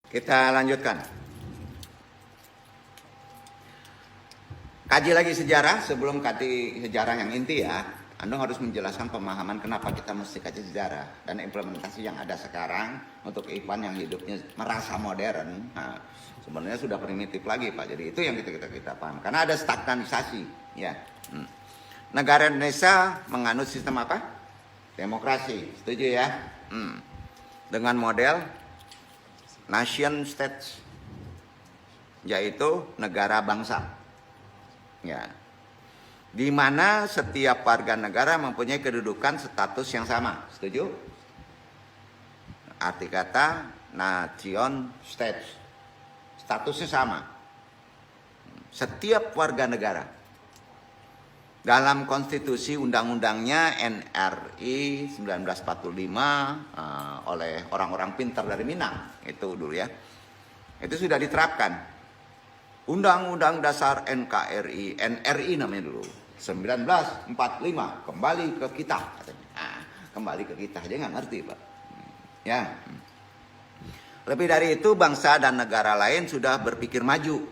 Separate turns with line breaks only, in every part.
Kita lanjutkan. Kaji lagi sejarah sebelum kaji sejarah yang inti ya. Anda harus menjelaskan pemahaman kenapa kita mesti kaji sejarah dan implementasi yang ada sekarang untuk Ivan yang hidupnya merasa modern. Nah, sebenarnya sudah primitif lagi Pak. Jadi itu yang kita paham. Karena ada stagnanisasi ya. Negara Indonesia menganut sistem apa? Demokrasi. Setuju ya? Dengan model nation states, yaitu negara bangsa. Ya. Di mana setiap warga negara mempunyai kedudukan status yang sama. Setuju? Arti kata nation states. Statusnya sama. Setiap warga negara. Dalam konstitusi undang-undangnya NRI 1945 oleh orang-orang pintar dari Minang. Itu dulu ya. Itu sudah diterapkan. Undang-Undang Dasar NKRI, NRI namanya dulu, 1945, kembali ke kita. Kembali ke kita, aja nggak ngerti Pak. Ya. Lebih dari itu, bangsa dan negara lain sudah berpikir maju.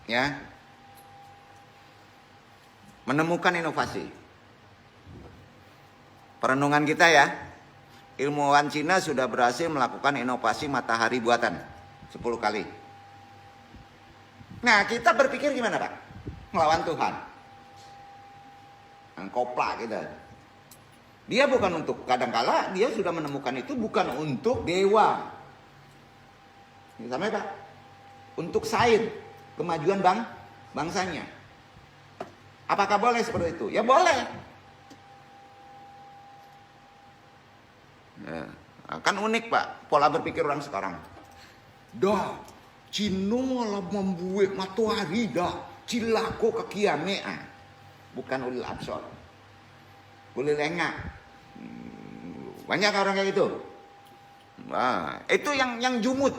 Ya. Menemukan inovasi. Perenungan kita ya, ilmuwan Cina sudah berhasil melakukan inovasi matahari buatan 10 kali. Nah, kita berpikir gimana Pak? Melawan Tuhan. Koplak kita. Dia bukan untuk, kadangkala dia sudah menemukan itu bukan untuk dewa. Ini sama Pak. Untuk sains, kemajuan bangsanya. Apakah boleh seperti itu? Ya boleh. Ya, kan unik Pak, pola berpikir orang sekarang. Dah. Cino lah membuat matahari dah. Cilako ke kiamea. Bukan ulil absor. Ulil lengak. Banyak orang kayak gitu. Nah, itu yang jumut.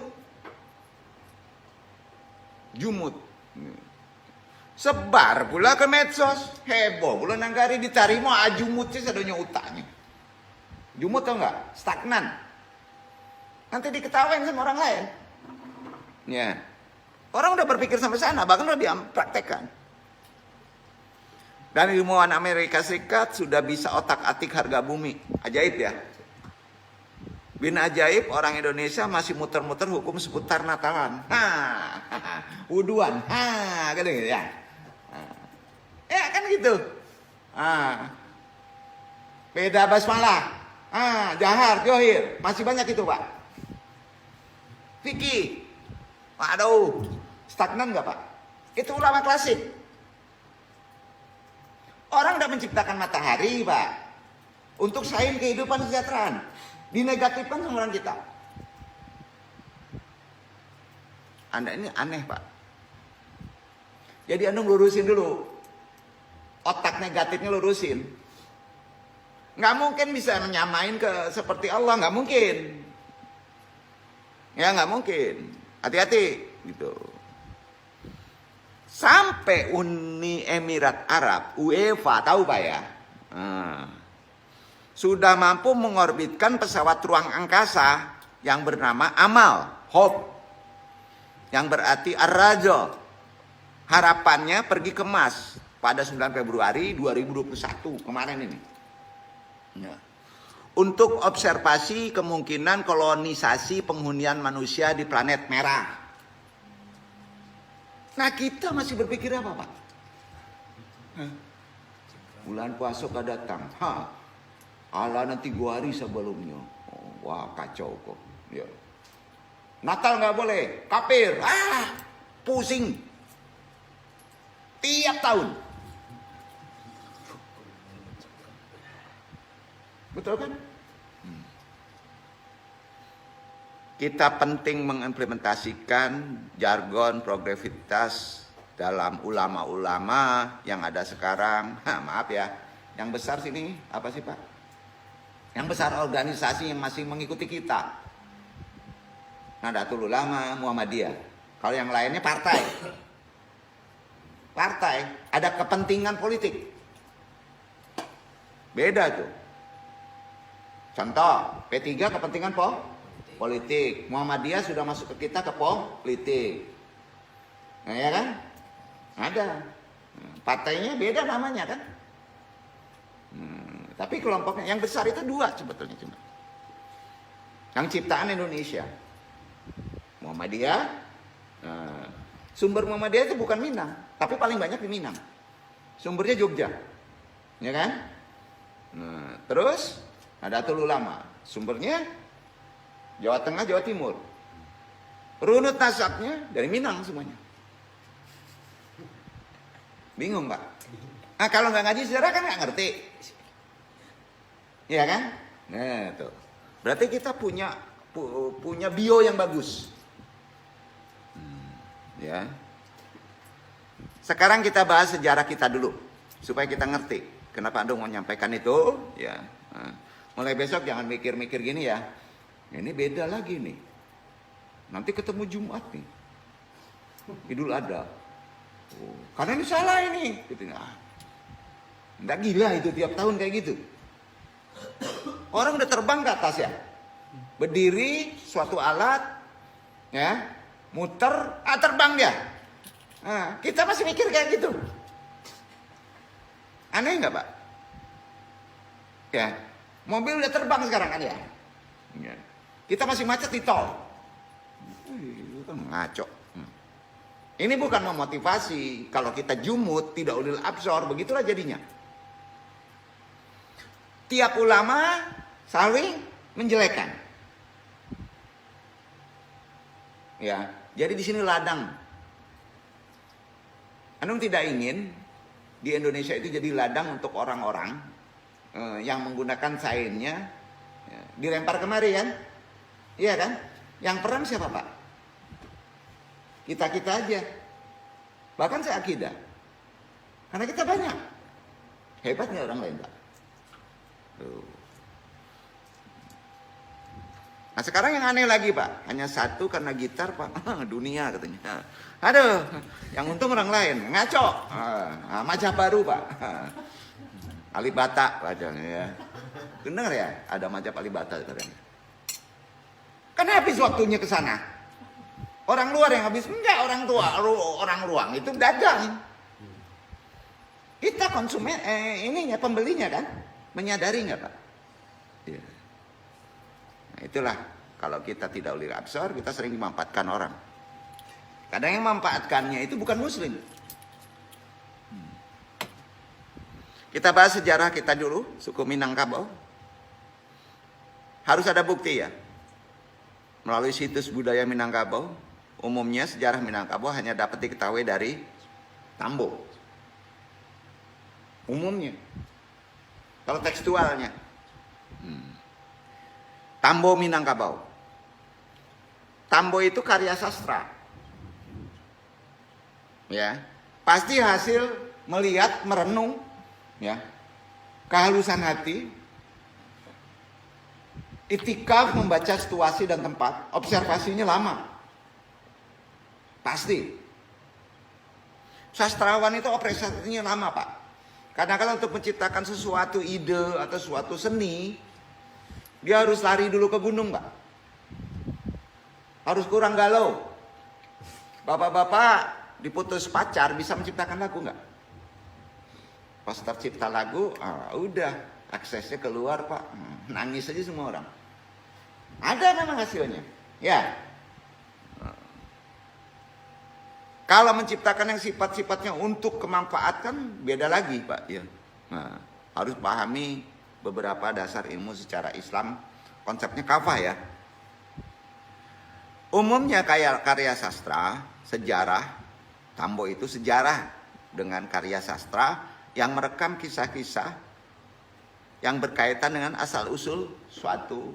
Jumut. Sebar pula ke medsos. Heboh. Pula nanggari ditarima ajumut sih sadonya utaknya. Jumut tau nggak? Stagnan. Nanti diketawain sama orang lain. Ya, orang udah berpikir sampai sana, bahkan udah dipraktekkan. Dan ilmuwan Amerika Serikat sudah bisa otak-atik harga bumi, ajaib ya. Bin ajaib orang Indonesia masih muter-muter hukum seputar Natalan. Wuduan, kan gitu ya. Ya kan gitu. Beda basmalah, jahar, johir, masih banyak itu Pak. Fikih. Waduh, stagnan nggak Pak? Itu ulama klasik. Orang udah menciptakan matahari Pak, untuk sains kehidupan kesejahteraan. Dinegatifkan sama orang kita. Anda ini aneh Pak. Jadi Anda lurusin dulu. Otak negatifnya lurusin. Nggak mungkin bisa menyamain ke seperti Allah, nggak mungkin. Ya nggak mungkin. Hati-hati gitu. Sampai Uni Emirat Arab, UEFA, tahu Pak ya? Sudah mampu mengorbitkan pesawat ruang angkasa yang bernama Amal, Hope. Yang berarti Ar-Raja. Harapannya pergi ke Mars pada 9 Februari 2021 kemarin ini. Ya. Untuk observasi kemungkinan kolonisasi penghunian manusia di planet merah. Nah kita masih berpikir apa Pak? Bulan puasa gak datang. Allah nanti 2 hari sebelumnya. Wah kacau kok. Ya. Natal gak boleh. Kafir. Pusing. Tiap tahun. Betul kan? Kita penting mengimplementasikan jargon progresivitas dalam ulama-ulama yang ada sekarang. Maaf ya, yang besar sini apa sih Pak? Yang besar organisasi yang masih mengikuti kita. Nahdlatul Ulama, Muhammadiyah. Kalau yang lainnya partai. Partai, ada kepentingan politik. Beda tuh. Contoh, P3 kepentingan politik. Muhammadiyah sudah masuk ke kita ke politik. Nah, ya kan? Ada. Partainya beda namanya kan? Tapi kelompoknya yang besar itu dua sebetulnya cuma. Yang ciptaan Indonesia. Muhammadiyah. Sumber Muhammadiyah itu bukan Minang, tapi paling banyak di Minang. Sumbernya Jogja. Ya kan? Terus Nahdlatul Ulama. Sumbernya Jawa Tengah, Jawa Timur. Runut nasabnya dari Minang semuanya. Bingung Pak? Nah, kalau nggak ngaji sejarah kan nggak ngerti. Iya kan? Nah, tuh. Berarti kita punya bio yang bagus. Ya. Sekarang kita bahas sejarah kita dulu supaya kita ngerti kenapa Anda mau menyampaikan itu. Ya. Nah, mulai besok jangan mikir-mikir gini ya. Ini beda lagi nih. Nanti ketemu Jumat nih. Idul Adha. Oh, karena ini salah ini. Gitu. Nggak gila itu tiap tahun kayak gitu. Orang udah terbang ke atas ya. Berdiri suatu alat. Ya. Muter. Terbang dia. Nah, kita masih mikir kayak gitu. Aneh nggak Pak? Ya. Mobil udah terbang sekarang kan ya. Ya. Kita masih macet di tol. Itu kan ngaco. Ini bukan memotivasi. Kalau kita jumut, tidak ulil absor, begitulah jadinya. Tiap ulama saling menjelekan. Ya, jadi di sini ladang. Anung tidak ingin di Indonesia itu jadi ladang untuk orang-orang yang menggunakan sainnya dilempar kemari kan? Iya kan? Yang perang siapa Pak? Kita-kita aja. Bahkan saya akidah. Karena kita banyak. Hebatnya orang lain Pak. Nah sekarang yang aneh lagi Pak. Hanya satu karena gitar Pak. Dunia katanya. Aduh. Yang untung orang lain. Ngaco. Macam baru Pak. Alibata bacanya ya. Benar ya? Ada Majap Alibata sekarang. Kan habis waktunya ke sana. Orang luar yang habis, enggak orang tua, orang ruang itu dagang. Kita konsumen, ininya pembelinya kan, menyadari nggak Pak? Ya. Nah, itulah kalau kita tidak ulil absor, kita sering dimanfaatkan orang. Kadang yang memanfaatkannya itu bukan Muslim. Kita bahas sejarah kita dulu, suku Minangkabau. Harus ada bukti ya. Melalui situs budaya Minangkabau. Umumnya sejarah Minangkabau hanya dapat diketahui dari Tambo. Umumnya. Kalau tekstualnya. Tambo Minangkabau. Tambo itu karya sastra. Ya. Pasti hasil melihat, merenung. Ya. Kehalusan hati. Itikaf membaca situasi dan tempat. Observasinya lama. Pasti. Sastrawan itu operasinya lama Pak. Kadang-kadang untuk menciptakan sesuatu ide atau suatu seni, dia harus lari dulu ke gunung Pak. Harus kurang galau. Bapak-bapak diputus pacar bisa menciptakan lagu nggak? Pas tercipta lagu, udah aksesnya keluar Pak. Nangis aja semua orang. Ada memang hasilnya. Ya. Kalau menciptakan yang sifat-sifatnya untuk kemanfaatan beda lagi Pak. Ya. Nah, harus pahami beberapa dasar ilmu secara Islam. Konsepnya kafah ya. Umumnya karya sastra, sejarah, Tambo itu sejarah dengan karya sastra yang merekam kisah-kisah yang berkaitan dengan asal-usul suatu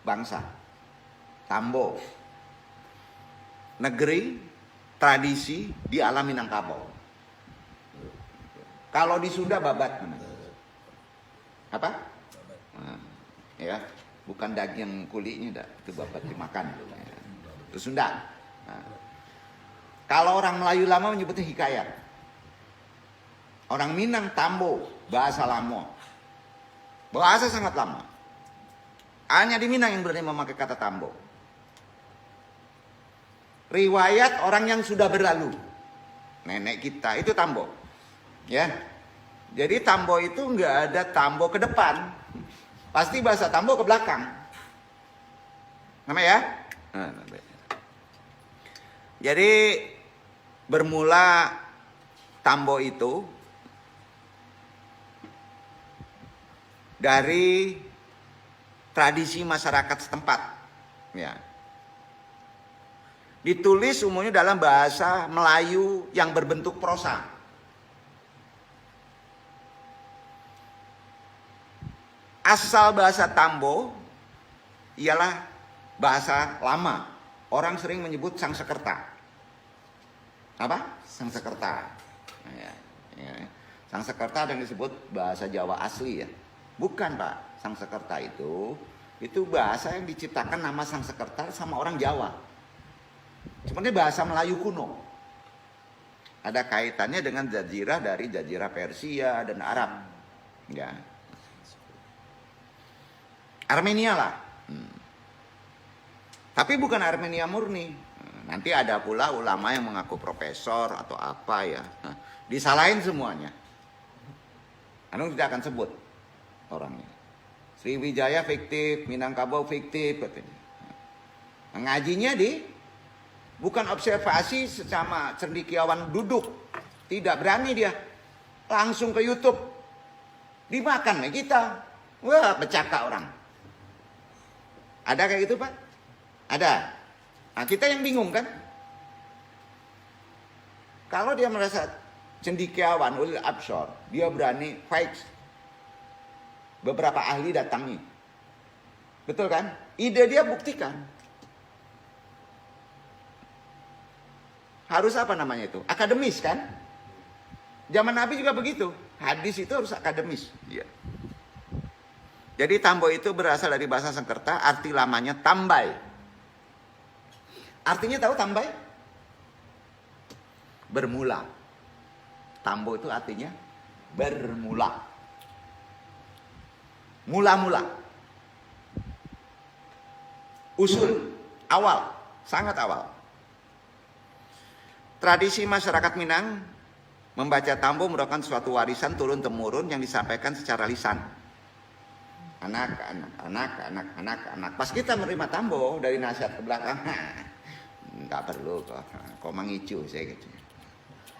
bangsa. Tambo. Negeri tradisi di alam Minangkabau. Kalau di Sunda babat. Apa? Nah, ya, bukan daging kulitnya dah, itu babat dimakan. Itu Sunda. Nah, kalau orang Melayu lama menyebutnya hikayat. Orang Minang Tambo, bahasa lama. Bahasa sangat lama. Hanya di Minang yang berani memakai kata Tambo. riwayat orang yang sudah berlalu. Nenek kita itu Tambo. Ya. Jadi Tambo itu nggak ada Tambo ke depan. Pasti bahasa Tambo ke belakang. Nama ya? Jadi bermula Tambo itu dari tradisi masyarakat setempat. Ya. Ditulis umumnya dalam bahasa Melayu yang berbentuk prosa. Asal bahasa Tambo ialah bahasa lama. Orang sering menyebut Sangsekerta. Apa? Sangsekerta. Ya. Sangsekerta yang disebut bahasa Jawa asli ya. Bukan Pak. Sangsekerta itu bahasa yang diciptakan nama Sangsekerta sama orang Jawa. Sebenarnya bahasa Melayu kuno. Ada kaitannya dengan jazirah dari jazirah Persia dan Arab. Ya. Armenia lah. Tapi bukan Armenia murni. Nanti ada pula ulama yang mengaku profesor atau apa ya. Disalahin semuanya. Anu tidak akan sebut orangnya. Sriwijaya fiktif, Minangkabau fiktif katanya. Ngajinya bukan observasi sama cendekiawan duduk. Tidak berani dia. Langsung ke YouTube. Dimakan nih kita. Wah, becaka orang. Ada kayak gitu Pak? Ada. Nah, kita yang bingung kan? Kalau dia merasa cendekiawan, ulil absor, dia berani fight. Beberapa ahli datangi. Betul kan? Ide dia buktikan. Harus apa namanya itu? Akademis kan? Zaman Nabi juga begitu. Hadis itu harus akademis. Iya. Jadi Tambo itu berasal dari bahasa Sangkerta, arti lamanya tambai. Artinya tahu tambai? Bermula. Tambo itu artinya bermula. Mula-mula. Usul, awal, sangat awal. Tradisi masyarakat Minang membaca Tambo merupakan suatu warisan turun-temurun yang disampaikan secara lisan. Anak. Pas kita menerima Tambo dari nasihat ke belakang, nggak perlu kok mengicu saya gitu.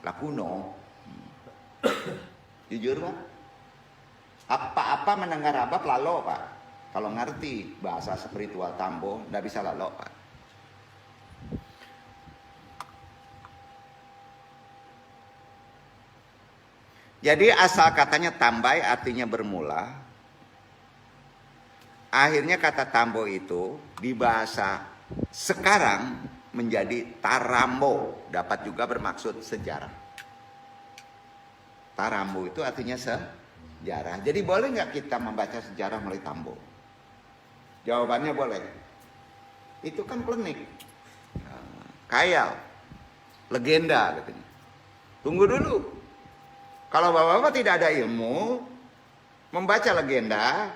Lah kuno. Jujur Pak. Apa-apa mendengar apa lalo Pak. Kalau ngerti bahasa spiritual Tambo, nggak bisa lalo Pak. Jadi asal katanya tambai artinya bermula. Akhirnya kata Tambo itu di bahasa sekarang menjadi Tarambo. Dapat juga bermaksud sejarah. Tarambo itu artinya sejarah. Jadi boleh nggak kita membaca sejarah melalui Tambo? Jawabannya boleh. Itu kan klinik. Khayal. Legenda katanya. Tunggu dulu. Kalau bapak-bapak tidak ada ilmu, membaca legenda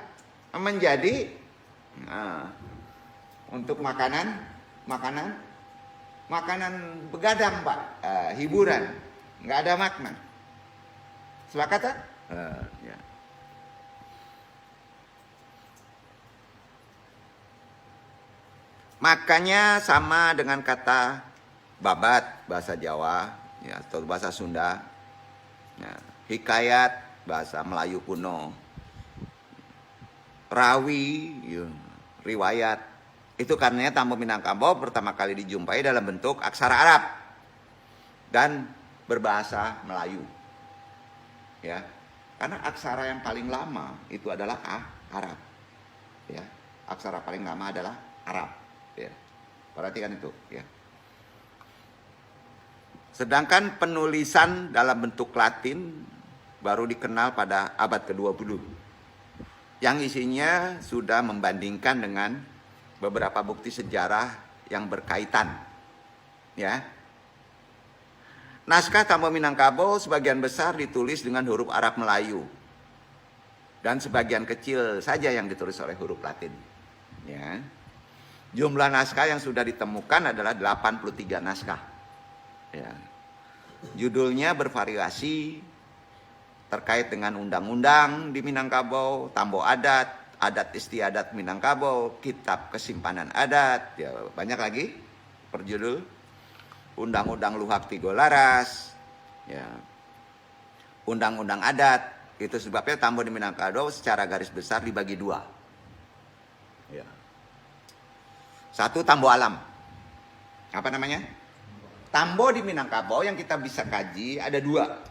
menjadi untuk makanan begadang Pak, hiburan, nggak ada makna. Sepakat tak? Ya. Makanya sama dengan kata babat bahasa Jawa ya, atau bahasa Sunda, ya, hikayat bahasa Melayu kuno, rawi, ya, riwayat. Itu karenanya Tambo Minangkabau pertama kali dijumpai dalam bentuk aksara Arab dan berbahasa Melayu. Ya. Karena aksara yang paling lama itu adalah Arab. Ya. Aksara paling lama adalah Arab, ya. Perhatikan itu, ya. Sedangkan penulisan dalam bentuk Latin baru dikenal pada abad ke-20. Yang isinya sudah membandingkan dengan beberapa bukti sejarah yang berkaitan. Ya. Naskah Tambo Minangkabau sebagian besar ditulis dengan huruf Arab Melayu. Dan sebagian kecil saja yang ditulis oleh huruf Latin. Ya. Jumlah naskah yang sudah ditemukan adalah 83 naskah. Ya. Judulnya bervariasi terkait dengan undang-undang di Minangkabau, tambo adat, adat istiadat Minangkabau, kitab kesimpanan adat, ya banyak lagi perjudul, undang-undang Luhak Tigo Laras, ya, undang-undang adat. Itu sebabnya tambo di Minangkabau secara garis besar dibagi dua. Ya. Satu, tambo alam. Apa namanya? Tambo di Minangkabau yang kita bisa kaji ada dua.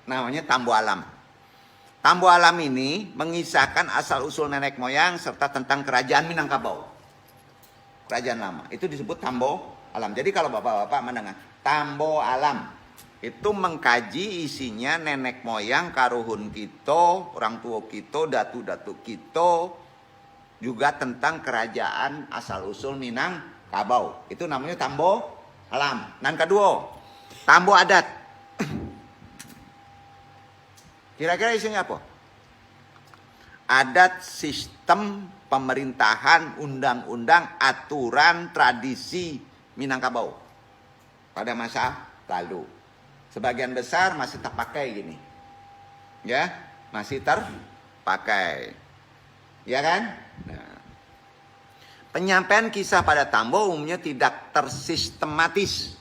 Namanya tambo alam. Tambo alam ini mengisahkan asal-usul nenek moyang serta tentang kerajaan Minangkabau. Kerajaan lama. Itu disebut tambo alam. Jadi kalau bapak-bapak mendengar tambo alam, itu mengkaji isinya nenek moyang, karuhun kita, orang tua kita, datu-datu kita, juga tentang kerajaan asal-usul Minangkabau. Itu namanya tambo alam. Dan kedua, tambo adat. Kira-kira isinya apa? Adat, sistem pemerintahan, undang-undang, aturan, tradisi Minangkabau pada masa lalu. Sebagian besar masih terpakai gini. Ya, masih terpakai. Ya kan? Nah. Penyampaian kisah pada tambo umumnya tidak tersistematis.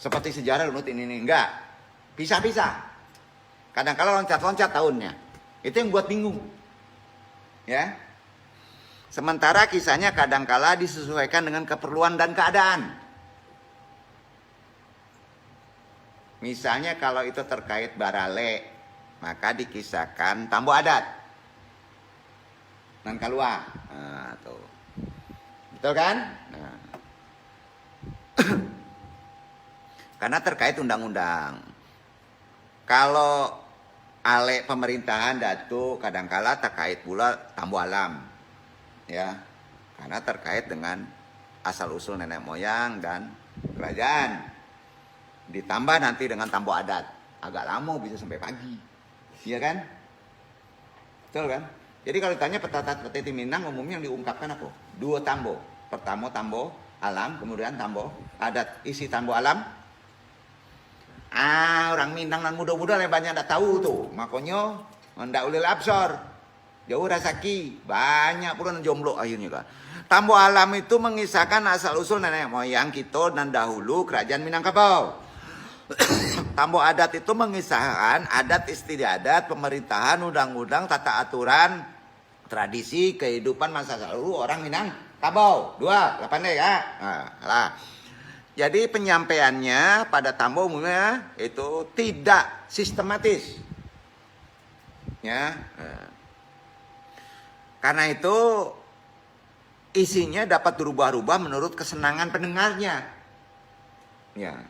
Seperti sejarah runut ini enggak. Pisah-pisah. Kadang-kadang loncat-loncat tahunnya. Itu yang buat bingung. Ya. Sementara kisahnya kadang-kala disesuaikan dengan keperluan dan keadaan. Misalnya kalau itu terkait barale, maka dikisahkan tambo adat. Dan kalua. Nah, tuh. Betul kan? Nah. Karena terkait undang-undang. Kalau ale pemerintahan datu kadangkala terkait pula tambo alam. Ya. Karena terkait dengan asal-usul nenek moyang dan kerajaan. Ditambah nanti dengan tambo adat. Agak lama bisa sampai pagi. Iya kan? Betul kan? Jadi kalau ditanya petata-petiti Minang umumnya yang diungkapkan apa? Dua tambo. Pertama tambo alam, kemudian tambo adat. Isi tambo alam. Orang Minang dan muda-muda yang banyak tidak tahu tuh. Makanya ndak ulil absor. Jauh rasaki. Banyak pula jomblo akhirnya kan. Tambo alam itu mengisahkan asal-usul nenek moyang kita dan dahulu kerajaan Minangkabau. Tambo adat itu mengisahkan adat istiadat, pemerintahan, undang-undang, tata aturan, tradisi, kehidupan masa lalu orang Minangkabau. 2, 8 deh ya. Nah. Jadi penyampaiannya pada tambo umumnya itu tidak sistematis. Ya. Karena itu isinya dapat berubah-ubah menurut kesenangan pendengarnya. Ya.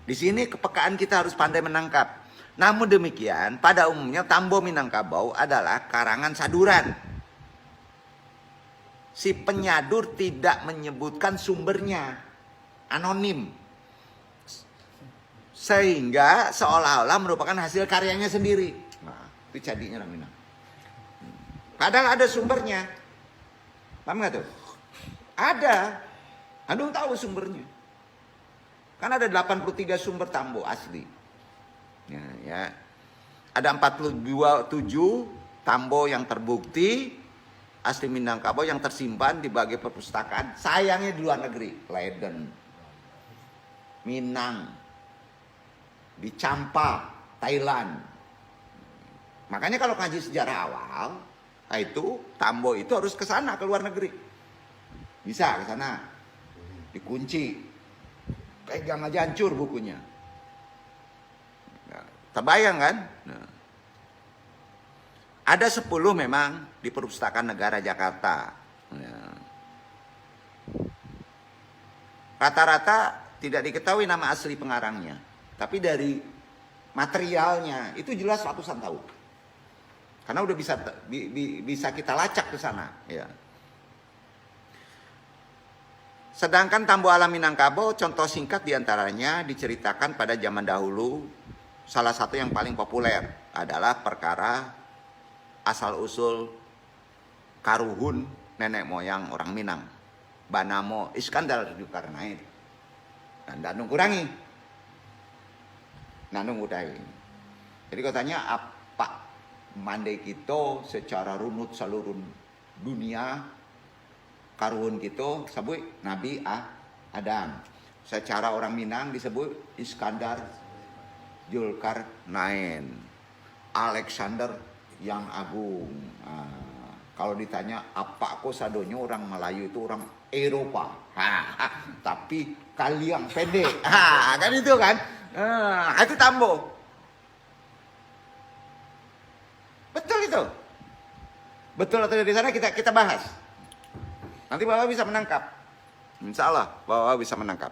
Di sini kepekaan kita harus pandai menangkap. Namun demikian, pada umumnya tambo Minangkabau adalah karangan saduran. Si penyadur tidak menyebutkan sumbernya, anonim. Sehingga seolah-olah merupakan hasil karyanya sendiri. Nah, itu jadinya orang Minang. Padahal ada sumbernya. Paham nggak tuh? Ada. Anda tahu sumbernya. Kan ada 83 sumber tambo asli. Ya. Ada 47 tambo yang terbukti asli Minangkabau yang tersimpan di berbagai perpustakaan. Sayangnya di luar negeri. Leiden, Minang, di Champa, Thailand. Makanya kalau kaji sejarah awal, itu tambo itu harus ke sana, ke luar negeri. Bisa ke sana. Dikunci. Pegang aja hancur bukunya. Nah, terbayang kan? Nah. Ada 10 memang di Perpustakaan Negara Jakarta. Nah. Rata-rata tidak diketahui nama asli pengarangnya. Tapi dari materialnya itu jelas ratusan tahun. Karena udah bisa kita lacak ke sana. Ya. Sedangkan tambo alam Minangkabau, contoh singkat diantaranya diceritakan pada zaman dahulu. Salah satu yang paling populer adalah perkara asal-usul karuhun nenek moyang orang Minang. Banamo Iskandar Zulkarnain. Dan danung kurangi. Nanung udai. Jadi katanya apa mandai kita secara runut seluruh dunia karuhun kita sebut Nabi Adam. Secara orang Minang disebut Iskandar Zulkarnain. Alexander yang agung. Kalau ditanya apa kok sadonyo orang Melayu itu orang Eropa. Tapi kalian pendek. Kan itu kan. Itu tambo. Betul itu. Betul atau dari sana kita bahas. Nanti Bapak bisa menangkap. Insya Allah Bapak bisa menangkap.